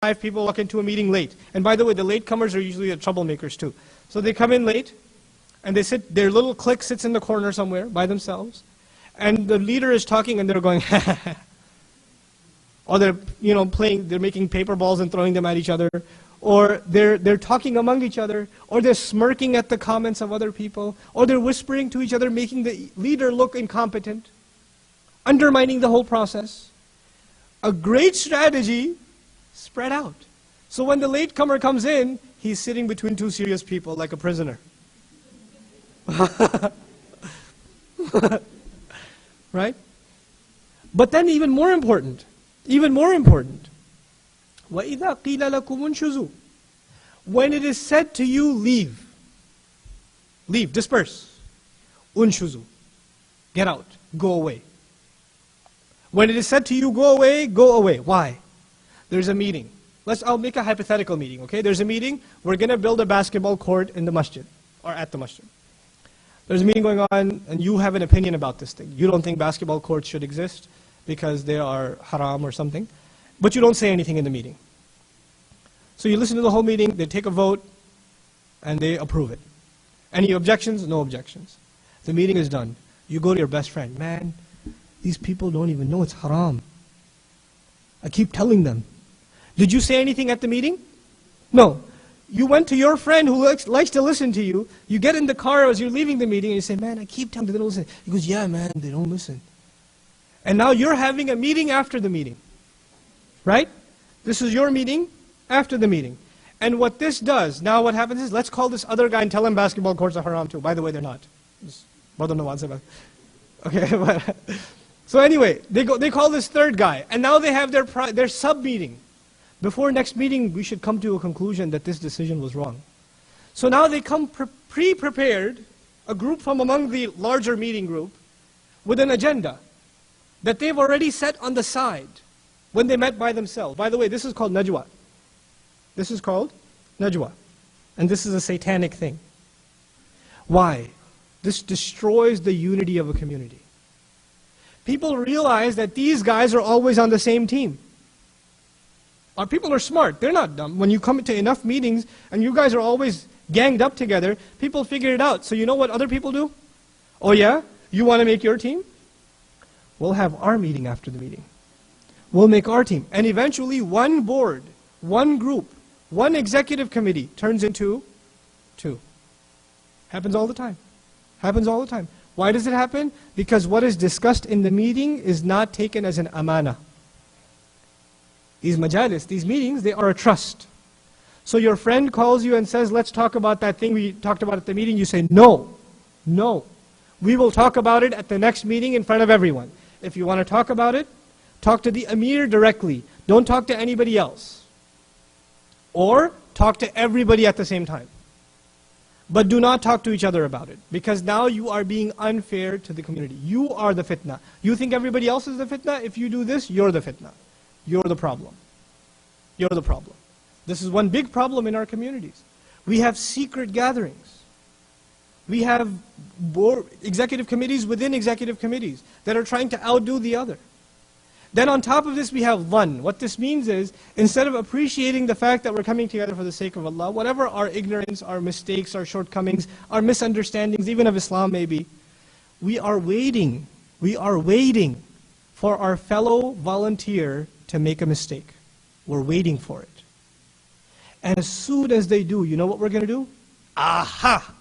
5 people walk into a meeting late. And by the way, the latecomers are usually the troublemakers too. So they come in late, and they sit, their little clique sits in the corner somewhere by themselves, and the leader is talking and they're going, or they're they're making paper balls and throwing them at each other, or they're talking among each other, or they're smirking at the comments of other people, or they're whispering to each other, making the leader look incompetent, undermining the whole process. A great strategy, spread out. So when the latecomer comes in, he's sitting between 2 serious people like a prisoner. Right? But then even more important, وَإِذَا قِيلَ لَكُمُ انشُزُوا, when it is said to you, leave, disperse, unshuzu, get out, go away. When it is said to you, go away, go away. Why? There's a meeting. I'll make a hypothetical meeting, okay? There's a meeting, we're going to build a basketball court in the masjid, or at the masjid. There's a meeting going on, and you have an opinion about this thing. You don't think basketball courts should exist because they are haram or something, but you don't say anything in the meeting. So you listen to the whole meeting, they take a vote, and they approve it. Any objections? No objections. The meeting is done. You go to your best friend. Man, these people don't even know it's haram. I keep telling them. Did you say anything at the meeting? No. You went to your friend who likes to listen to you. You get in the car as you're leaving the meeting and you say, man, I keep telling them they don't listen. He goes, yeah, man, they don't listen. And now you're having a meeting after the meeting. Right? This is your meeting after the meeting. And what this does, now what happens is, let's call this other guy and tell him basketball courts are haram too. By the way, they're not. Okay. So anyway, they call this third guy. And now they have their sub-meeting. Before next meeting, we should come to a conclusion that this decision was wrong. So now they come pre-prepared, a group from among the larger meeting group, with an agenda that they've already set on the side when they met by themselves. By the way, this is called najwa. This is called najwa. And this is a satanic thing. Why? This destroys the unity of a community. People realize that these guys are always on the same team. Our people are smart. They're not dumb. When you come to enough meetings and you guys are always ganged up together, people figure it out. So you know what other people do? Oh yeah? You want to make your team? We'll have our meeting after the meeting. We'll make our team. And eventually one board, one group, one executive committee turns into 2. Happens all the time. Happens all the time. Why does it happen? Because what is discussed in the meeting is not taken as an amana. These majalis, these meetings, they are a trust. So your friend calls you and says, let's talk about that thing we talked about at the meeting. You say, no, no. We will talk about it at the next meeting in front of everyone. If you want to talk about it, talk to the Amir directly. Don't talk to anybody else. Or talk to everybody at the same time. But do not talk to each other about it. Because now you are being unfair to the community. You are the fitna. You think everybody else is the fitna? If you do this, you're the fitna. You're the problem. You're the problem. This is one big problem in our communities. We have secret gatherings. We have executive committees within executive committees that are trying to outdo the other. Then on top of this we have dhann. What this means is, instead of appreciating the fact that we're coming together for the sake of Allah, whatever our ignorance, our mistakes, our shortcomings, our misunderstandings, even of Islam maybe, we are waiting for our fellow volunteer to make a mistake. We're waiting for it. And as soon as they do, you know what we're going to do? Aha!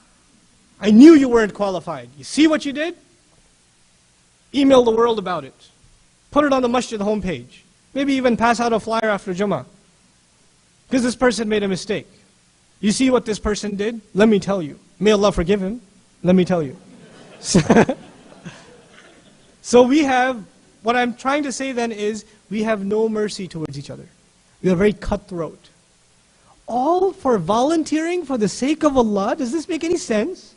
I knew you weren't qualified. You see what you did? Email the world about it. Put it on the masjid homepage. Maybe even pass out a flyer after Jummah. Because this person made a mistake. You see what this person did? Let me tell you. May Allah forgive him. Let me tell you. So we have, what I'm trying to say then is, we have no mercy towards each other. We are very cutthroat. All for volunteering for the sake of Allah? Does this make any sense?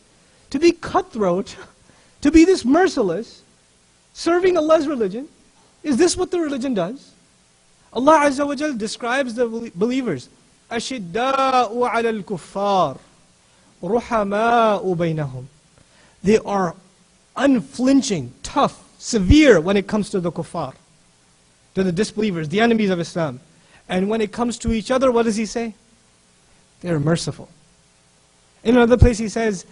To be cutthroat, to be this merciless, serving Allah's religion? Is this what the religion does? Allah Azza wa Jal describes the believers. أَشِدَّاءُ عَلَى الْكُفَّارِ رُحَمَاءُ بَيْنَهُمْ. They are unflinching, tough, severe when it comes to the kuffar, to the disbelievers, the enemies of Islam. And when it comes to each other, what does he say? They're merciful. In another place he says,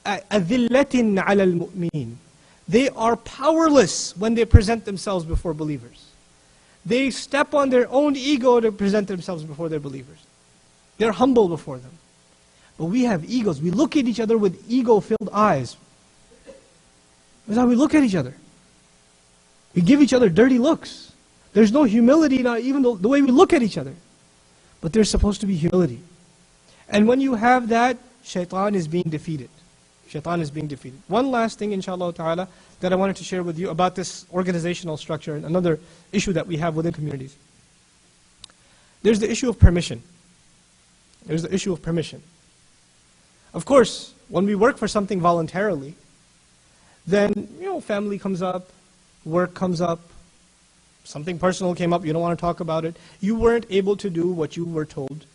أَذِلَّةٍ عَلَى الْمُؤْمِنِينَ. They are powerless when they present themselves before believers. They step on their own ego to present themselves before their believers. They're humble before them. But we have egos. We look at each other with ego-filled eyes. That's how we look at each other. We give each other dirty looks. There's no humility in even the way we look at each other. But there's supposed to be humility. And when you have that, shaitan is being defeated. Shaitan is being defeated. One last thing, inshallah ta'ala, that I wanted to share with you about this organizational structure and another issue that we have within communities. There's the issue of permission. There's the issue of permission. Of course, when we work for something voluntarily, then, family comes up, work comes up, something personal came up, you don't want to talk about it. You weren't able to do what you were told